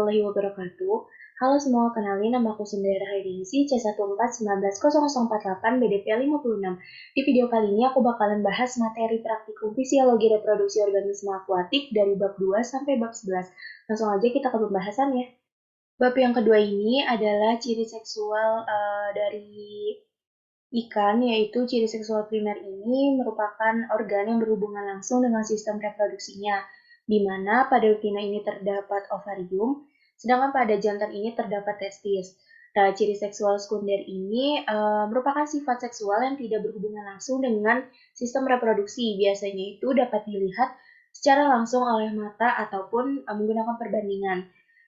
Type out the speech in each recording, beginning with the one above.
warahmatullahi wabarakatuh. Halo semua, kenalin nama aku Sundara Hairisi, C14190048 BDP 56. Di video kali ini aku bakalan bahas materi praktikum fisiologi reproduksi organisme akuatik dari bab 2 sampai bab 11. Langsung aja kita ke pembahasannya. Bab yang kedua ini adalah ciri seksual dari ikan, yaitu ciri seksual primer ini merupakan organ yang berhubungan langsung dengan sistem reproduksinya, di mana pada betina ini terdapat ovarium, sedangkan pada jantan ini terdapat testis. Nah, ciri seksual sekunder ini merupakan sifat seksual yang tidak berhubungan langsung dengan sistem reproduksi. Biasanya itu dapat dilihat secara langsung oleh mata ataupun menggunakan perbandingan.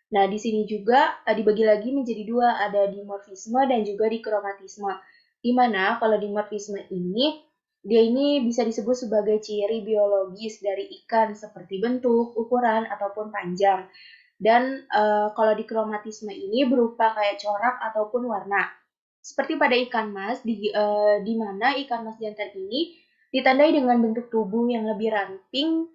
Nah, di sini juga dibagi lagi menjadi dua, ada dimorfisme dan juga dikromatisme. Di mana kalau dimorfisme ini, dia ini bisa disebut sebagai ciri biologis dari ikan seperti bentuk, ukuran, ataupun panjang. Dan kalau dikromatisme ini berupa kayak corak ataupun warna. Seperti pada ikan mas, di mana ikan mas jantan ini ditandai dengan bentuk tubuh yang lebih ramping,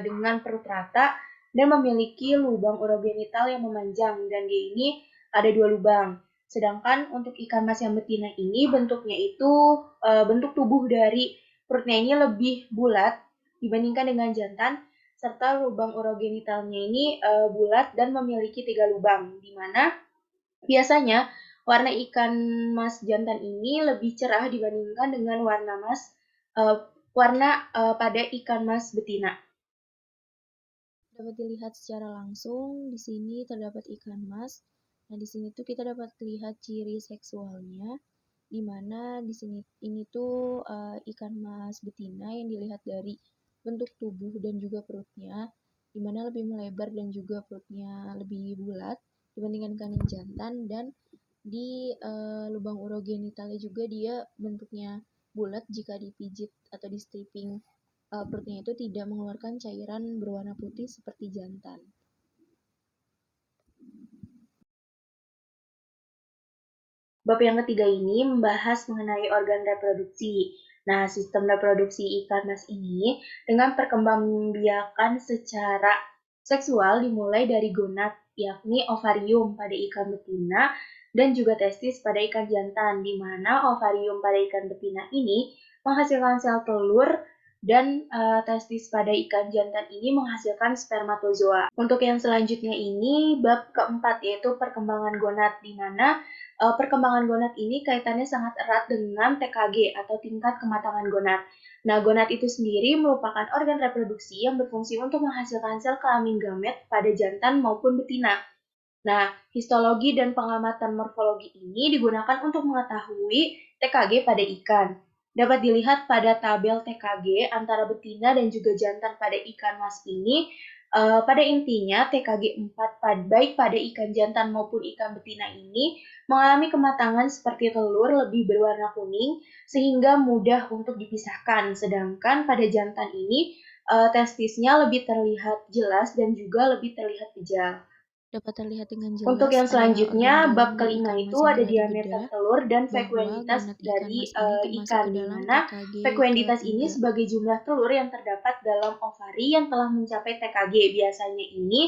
dengan perut rata, dan memiliki lubang urogenital yang memanjang, dan dia ini ada 2 lubang. Sedangkan untuk ikan mas yang betina ini bentuknya itu bentuk tubuh dari perutnya ini lebih bulat dibandingkan dengan jantan, serta lubang urogenitalnya ini bulat dan memiliki 3 lubang, di mana biasanya warna ikan mas jantan ini lebih cerah dibandingkan dengan warna pada ikan mas betina. Dapat dilihat secara langsung, di sini terdapat ikan mas. Nah, di sini tuh kita dapat lihat ciri seksualnya, di mana di sini ini tuh ikan mas betina yang dilihat dari bentuk tubuh dan juga perutnya, di mana lebih melebar dan juga perutnya lebih bulat dibandingkan ikan yang jantan, dan di lubang urogenitalnya juga dia bentuknya bulat jika dipijit atau di stripping. Perutnya itu tidak mengeluarkan cairan berwarna putih seperti jantan. Bab yang ketiga ini membahas mengenai organ reproduksi. Nah, sistem reproduksi ikan mas ini dengan perkembangbiakan secara seksual dimulai dari gonad, yakni ovarium pada ikan betina dan juga testis pada ikan jantan, di mana ovarium pada ikan betina ini menghasilkan sel telur dan testis pada ikan jantan ini menghasilkan spermatozoa. Untuk yang selanjutnya ini bab keempat, yaitu perkembangan gonad, di mana perkembangan gonad ini kaitannya sangat erat dengan TKG atau tingkat kematangan gonad. Nah, gonad itu sendiri merupakan organ reproduksi yang berfungsi untuk menghasilkan sel kelamin gamet pada jantan maupun betina. Nah, histologi dan pengamatan morfologi ini digunakan untuk mengetahui TKG pada ikan. Dapat dilihat pada tabel TKG antara betina dan juga jantan pada ikan mas ini. Pada intinya, TKG 4 baik pada ikan jantan maupun ikan betina ini mengalami kematangan seperti telur lebih berwarna kuning sehingga mudah untuk dipisahkan. Sedangkan pada jantan ini testisnya lebih terlihat jelas dan juga lebih terlihat pejal. Dapat terlihat dengan jelas. Untuk yang selanjutnya, bab dari kelima ikan itu mas yang ada telah diameter dibedah, telur dan bahwa frekuensitas gonad ikan dari mas ini termasuk ikan, ke di dalam mana TKG frekuensitas ini ketiga. sebagai jumlah telur yang terdapat dalam ovari yang telah mencapai TKG. Biasanya ini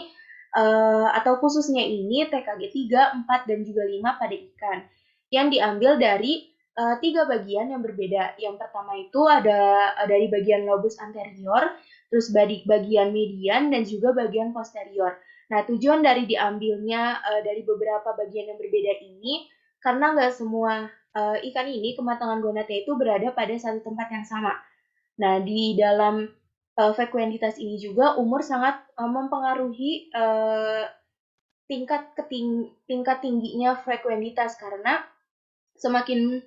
atau khususnya ini TKG 3, 4, dan juga 5 pada ikan yang diambil dari 3 bagian yang berbeda. Yang pertama itu ada dari bagian lobus anterior, terus bagian median, dan juga bagian posterior. Nah, tujuan dari diambilnya dari beberapa bagian yang berbeda ini karena nggak semua ikan ini kematangan gonadnya itu berada pada satu tempat yang sama. Nah, di dalam frekuensitas ini juga umur sangat mempengaruhi tingkat tingginya frekuensitas, karena semakin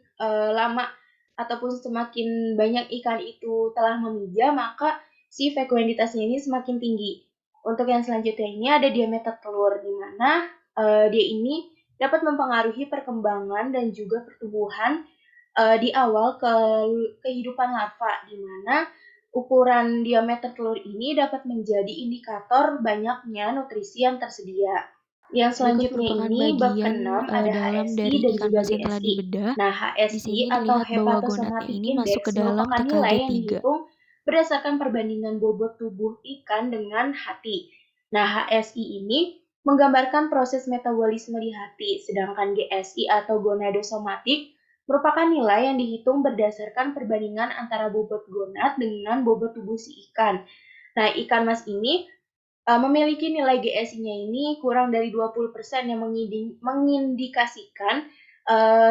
lama ataupun semakin banyak ikan itu telah memijah, maka si frekuensitasnya ini semakin tinggi. Untuk yang selanjutnya ini ada diameter telur, di mana dia ini dapat mempengaruhi perkembangan dan juga pertumbuhan di awal kehidupan larva, di mana ukuran diameter telur ini dapat menjadi indikator banyaknya nutrisi yang tersedia. Yang selanjutnya ini bab ke-6 ada HSI dan juga GSI. Nah, HSI atau hepatosomatic index merupakan nilai yang dihitung berdasarkan perbandingan bobot tubuh ikan dengan hati. Nah, HSI ini menggambarkan proses metabolisme di hati, sedangkan GSI atau gonadosomatik merupakan nilai yang dihitung berdasarkan perbandingan antara bobot gonad dengan bobot tubuh si ikan. Nah, ikan mas ini memiliki nilai GSI-nya ini kurang dari 20% yang mengindikasikan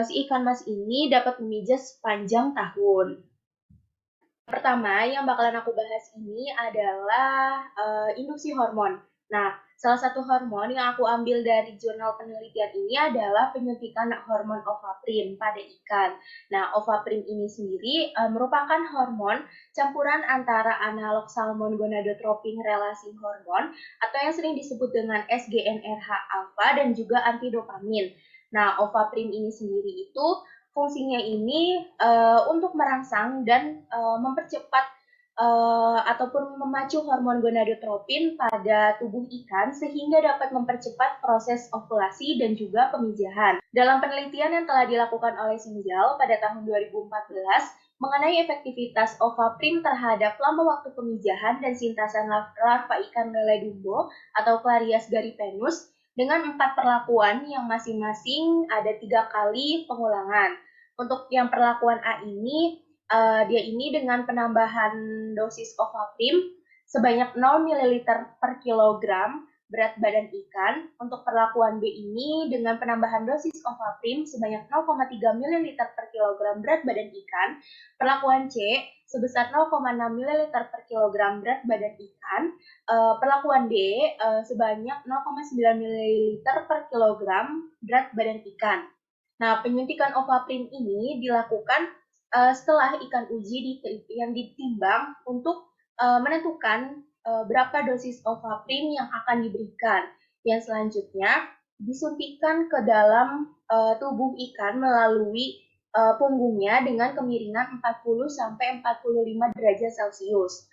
si ikan mas ini dapat memijas sepanjang tahun. Pertama, yang bakalan aku bahas ini adalah induksi hormon. Nah, salah satu hormon yang aku ambil dari jurnal penelitian ini adalah penyuntikan hormon ovaprin pada ikan. Nah, ovaprin ini sendiri merupakan hormon campuran antara analog salmon gonadotropin relasi hormon atau yang sering disebut dengan SGNRH alpha dan juga antidopamin. Nah, ovaprin ini sendiri itu fungsinya ini untuk merangsang dan mempercepat ataupun memacu hormon gonadotropin pada tubuh ikan sehingga dapat mempercepat proses ovulasi dan juga pemijahan. Dalam penelitian yang telah dilakukan oleh Sinjal pada tahun 2014 mengenai efektivitas ovaprin terhadap lama waktu pemijahan dan sintasan larva ikan lele dumbo atau Clarias garipenus dengan 4 perlakuan yang masing-masing ada 3 kali pengulangan. Untuk yang perlakuan A ini, dia ini dengan penambahan dosis ovaprin sebanyak 0 ml per kilogram berat badan ikan. Untuk perlakuan B ini dengan penambahan dosis ovaprin sebanyak 0,3 ml per kilogram berat badan ikan. Perlakuan C sebesar 0,6 ml per kilogram berat badan ikan. Perlakuan D sebanyak 0,9 ml per kilogram berat badan ikan. Nah, penyuntikan ovaprin ini dilakukan setelah ikan uji yang ditimbang untuk menentukan berapa dosis ovaprin yang akan diberikan. Yang selanjutnya disuntikkan ke dalam tubuh ikan melalui punggungnya dengan kemiringan 40 sampai 45 derajat Celcius.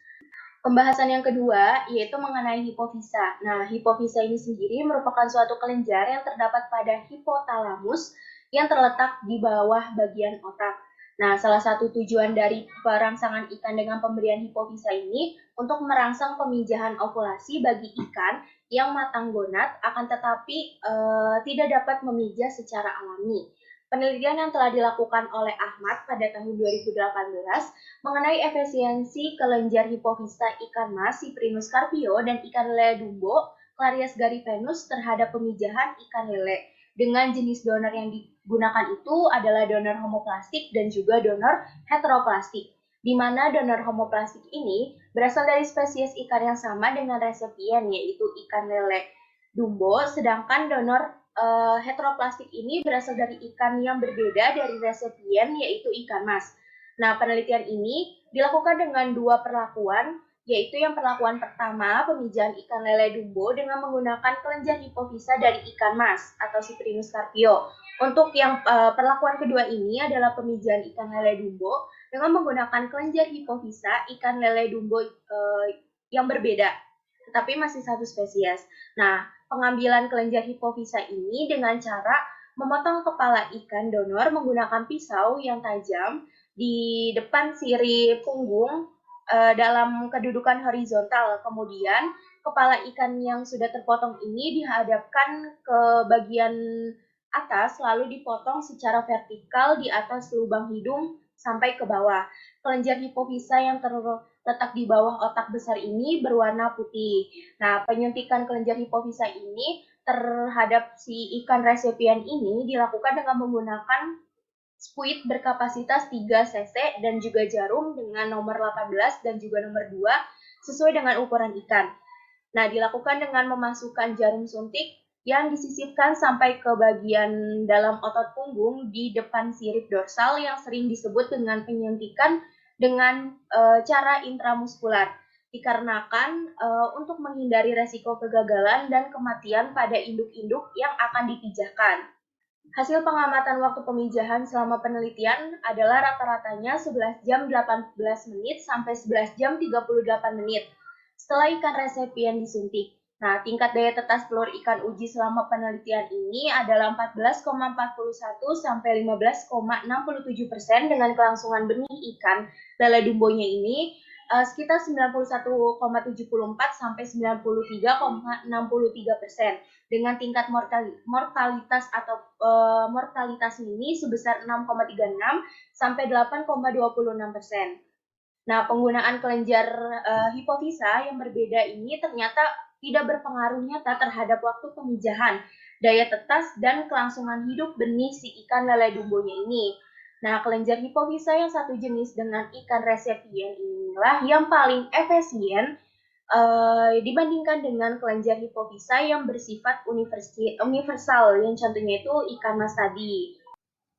Pembahasan yang kedua yaitu mengenai hipofisa. Nah, hipofisa ini sendiri merupakan suatu kelenjar yang terdapat pada hipotalamus yang terletak di bawah bagian otak. Nah, salah satu tujuan dari perangsangan ikan dengan pemberian hipofisa ini untuk merangsang pemijahan ovulasi bagi ikan yang matang gonad akan tetapi tidak dapat memijah secara alami. Penelitian yang telah dilakukan oleh Ahmad pada tahun 2018 mengenai efisiensi kelenjar hipofisa ikan mas, Cyprinus carpio, dan ikan lele dumbo, Clarias garipenus terhadap pemijahan ikan lele. Dengan jenis donor yang digunakan itu adalah donor homoplastik dan juga donor heteroplastik, di mana donor homoplastik ini berasal dari spesies ikan yang sama dengan resepien, yaitu ikan lele dumbo, sedangkan donor heteroplastik ini berasal dari ikan yang berbeda dari resepien, yaitu ikan mas. Nah, penelitian ini dilakukan dengan 2 perlakuan, yaitu yang perlakuan pertama, pemijahan ikan lele dumbo dengan menggunakan kelenjar hipofisa dari ikan mas atau Cyprinus carpio. Untuk yang perlakuan kedua ini adalah pemijahan ikan lele dumbo dengan menggunakan kelenjar hipofisa ikan lele dumbo yang berbeda, tetapi masih satu spesies. Nah, pengambilan kelenjar hipofisa ini dengan cara memotong kepala ikan donor menggunakan pisau yang tajam di depan sirip punggung dalam kedudukan horizontal. Kemudian kepala ikan yang sudah terpotong ini dihadapkan ke bagian atas lalu dipotong secara vertikal di atas lubang hidung sampai ke bawah. Kelenjar hipofisa yang terletak di bawah otak besar ini berwarna putih. Nah, penyuntikan kelenjar hipofisa ini terhadap si ikan resepien ini dilakukan dengan menggunakan squid berkapasitas 3 cc dan juga jarum dengan nomor 18 dan juga nomor 2 sesuai dengan ukuran ikan. Nah, dilakukan dengan memasukkan jarum suntik yang disisipkan sampai ke bagian dalam otot punggung di depan sirip dorsal yang sering disebut dengan penyuntikan dengan cara intramuskular. Dikarenakan untuk menghindari resiko kegagalan dan kematian pada induk-induk yang akan dipijahkan. Hasil pengamatan waktu pemijahan selama penelitian adalah rata-ratanya 11 jam 18 menit sampai 11 jam 38 menit setelah ikan resepien disuntik. Nah, tingkat daya tetas telur ikan uji selama penelitian ini adalah 14,41 sampai 15,67% dengan kelangsungan benih ikan lele dumbonya ini sekitar 91,74 sampai 93,63% dengan tingkat mortalitas atau mortalitas mini sebesar 6,36 sampai 8,26%. Nah, penggunaan kelenjar hipofisa yang berbeda ini ternyata tidak berpengaruh nyata terhadap waktu pemijahan, daya tetas, dan kelangsungan hidup benih si ikan lele dumbonya ini. Nah, kelenjar hipofisa yang satu jenis dengan ikan resepien inilah yang paling efisien dibandingkan dengan kelenjar hipofisa yang bersifat universal, yang contohnya itu ikan mas tadi.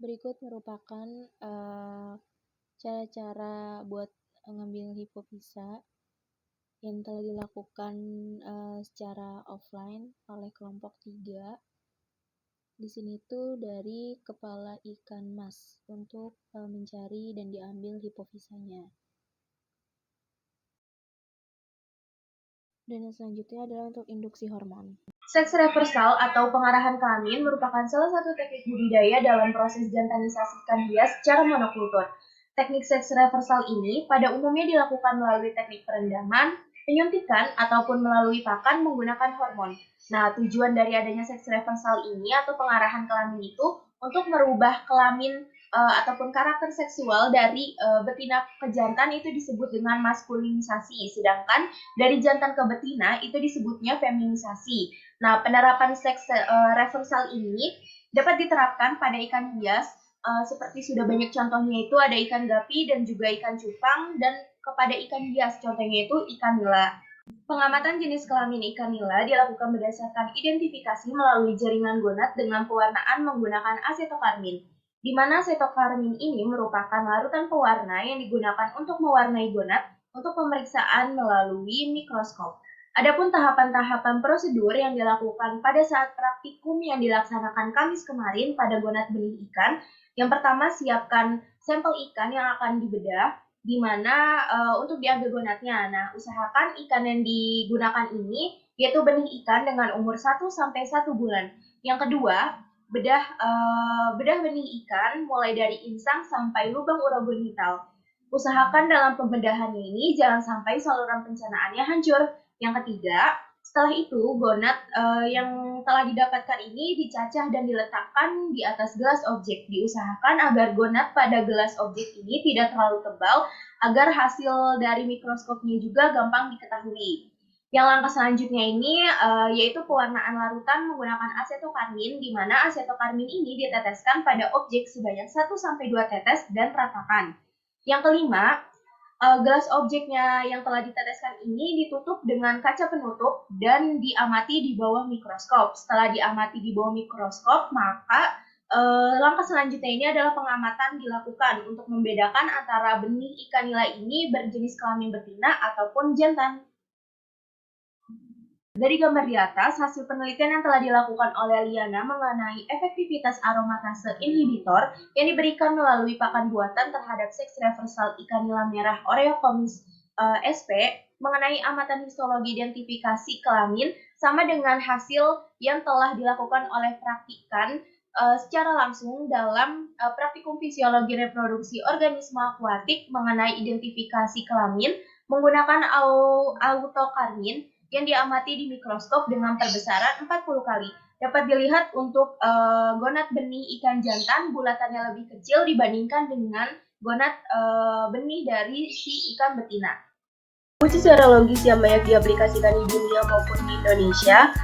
Berikut merupakan cara-cara buat ngambil hipofisa yang telah dilakukan secara offline oleh kelompok 3. Di sini tuh dari kepala ikan mas untuk mencari dan diambil hipofisanya. Dan yang selanjutnya adalah untuk induksi hormon. Seks reversal atau pengarahan kelamin merupakan salah satu teknik budidaya dalam proses jantanisasi ikan hias secara monokultur. Teknik seks reversal ini pada umumnya dilakukan melalui teknik perendaman, penyuntikan, ataupun melalui pakan menggunakan hormon. Nah, tujuan dari adanya seks reversal ini atau pengarahan kelamin itu untuk merubah kelamin ataupun karakter seksual dari betina ke jantan itu disebut dengan maskulinisasi, sedangkan dari jantan ke betina itu disebutnya feminisasi. Nah, penerapan seks reversal ini dapat diterapkan pada ikan hias seperti sudah banyak contohnya itu ada ikan gapi dan juga ikan cupang, dan kepada ikan hias contohnya itu ikan nila. Pengamatan jenis kelamin ikan nila dilakukan berdasarkan identifikasi melalui jaringan gonad dengan pewarnaan menggunakan asetokarmin, di mana asetokarmin ini merupakan larutan pewarna yang digunakan untuk mewarnai gonad untuk pemeriksaan melalui mikroskop. Adapun tahapan-tahapan prosedur yang dilakukan pada saat praktikum yang dilaksanakan Kamis kemarin pada gonad benih ikan, yang pertama siapkan sampel ikan yang akan dibedah, di mana untuk diambil gonadnya. Nah, usahakan ikan yang digunakan ini yaitu benih ikan dengan umur 1 sampai 1 bulan. Yang kedua, bedah benih ikan mulai dari insang sampai lubang urogenital. Usahakan dalam pembedahannya ini jangan sampai saluran pencernaannya hancur. Yang ketiga, setelah itu gonad yang telah didapatkan ini dicacah dan diletakkan di atas gelas objek. Diusahakan agar gonad pada gelas objek ini tidak terlalu tebal agar hasil dari mikroskopnya juga gampang diketahui. Yang langkah selanjutnya ini yaitu pewarnaan larutan menggunakan asetokarmin, di mana asetokarmin ini diteteskan pada objek sebanyak 1-2 tetes dan ratakan. Yang kelima, gelas objeknya yang telah diteteskan ini ditutup dengan kaca penutup dan diamati di bawah mikroskop. Setelah diamati di bawah mikroskop, maka langkah selanjutnya ini adalah pengamatan dilakukan untuk membedakan antara benih ikan nila ini berjenis kelamin betina ataupun jantan. Dari gambar di atas, hasil penelitian yang telah dilakukan oleh Liana mengenai efektivitas aromatase inhibitor yang diberikan melalui pakan buatan terhadap seks reversal ikan nila merah Oreocomis sp mengenai amatan histologi identifikasi kelamin sama dengan hasil yang telah dilakukan oleh praktikan secara langsung dalam praktikum fisiologi reproduksi organisme akuatik mengenai identifikasi kelamin menggunakan autokarmin yang diamati di mikroskop dengan perbesaran 40 kali. Dapat dilihat untuk gonad benih ikan jantan bulatannya lebih kecil dibandingkan dengan gonad benih dari si ikan betina. Uji serologis yang banyak diaplikasikan di dunia maupun di Indonesia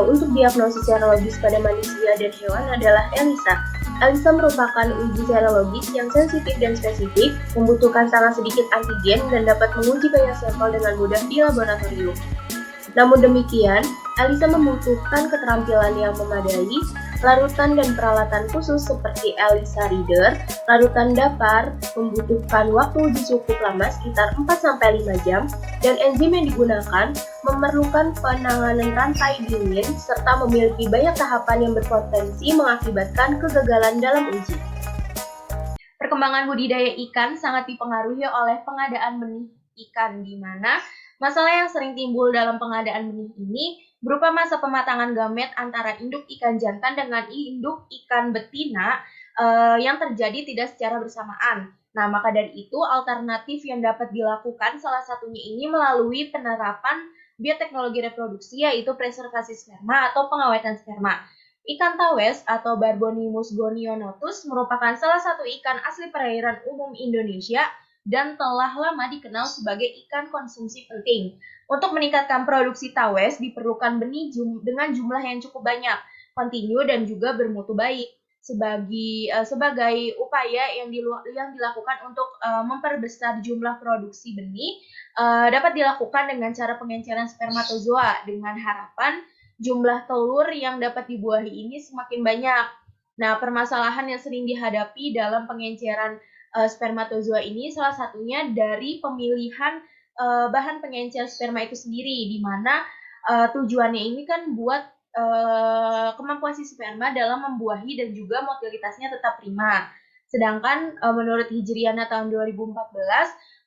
untuk diagnosis serologis pada manusia dan hewan adalah ELISA. ELISA merupakan uji serologis yang sensitif dan spesifik, membutuhkan sangat sedikit antigen dan dapat menguji banyak sampel dengan mudah di laboratorium. Namun demikian, ELISA membutuhkan keterampilan yang memadai, larutan dan peralatan khusus seperti ELISA Reader, larutan dapar, membutuhkan waktu uji cukup lama sekitar 4-5 jam, dan enzim yang digunakan memerlukan penanganan rantai dingin serta memiliki banyak tahapan yang berpotensi mengakibatkan kegagalan dalam uji. Perkembangan budidaya ikan sangat dipengaruhi oleh pengadaan benih ikan, di mana masalah yang sering timbul dalam pengadaan benih ini berupa masa pematangan gamet antara induk ikan jantan dengan induk ikan betina yang terjadi tidak secara bersamaan. Nah, maka dari itu alternatif yang dapat dilakukan salah satunya ini melalui penerapan bioteknologi reproduksi, yaitu preservasi sperma atau pengawetan sperma. Ikan tawes atau Barbonimus gonionotus merupakan salah satu ikan asli perairan umum Indonesia dan telah lama dikenal sebagai ikan konsumsi penting. Untuk meningkatkan produksi tawes diperlukan benih dengan jumlah yang cukup banyak, kontinu dan juga bermutu baik. Sebagai upaya yang dilakukan untuk memperbesar jumlah produksi benih, dapat dilakukan dengan cara pengenceran spermatozoa dengan harapan jumlah telur yang dapat dibuahi ini semakin banyak. Nah, permasalahan yang sering dihadapi dalam pengenceran spermatozoa ini salah satunya dari pemilihan bahan pengencer sperma itu sendiri, di mana tujuannya ini kan buat kemampuan si sperma dalam membuahi dan juga motilitasnya tetap prima. Sedangkan menurut Hijriana tahun 2014,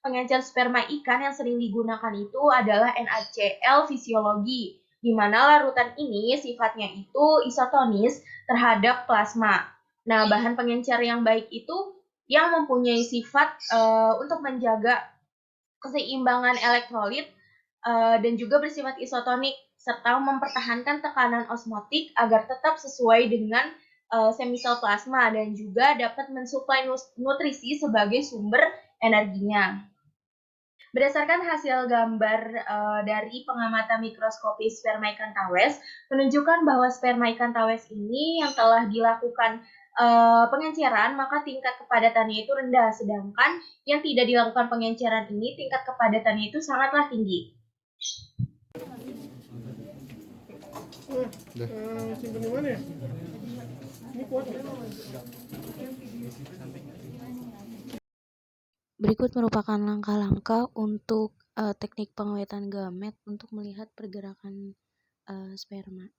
pengencer sperma ikan yang sering digunakan itu adalah NaCl fisiologi, di mana larutan ini sifatnya itu isotonis terhadap plasma. Nah, bahan pengencer yang baik itu yang mempunyai sifat untuk menjaga keseimbangan elektrolit dan juga bersifat isotonik serta mempertahankan tekanan osmotik agar tetap sesuai dengan semisal plasma dan juga dapat mensuplai nutrisi sebagai sumber energinya. Berdasarkan hasil gambar dari pengamatan mikroskopi sperma ikan tawes, menunjukkan bahwa sperma ikan tawes ini yang telah dilakukan pengenceran, maka tingkat kepadatannya itu rendah, sedangkan yang tidak dilakukan pengenceran ini tingkat kepadatannya itu sangatlah tinggi. Simpen di mana ya? Ini kuat ya? Berikut merupakan langkah-langkah untuk teknik pengawetan gamet untuk melihat pergerakan sperma.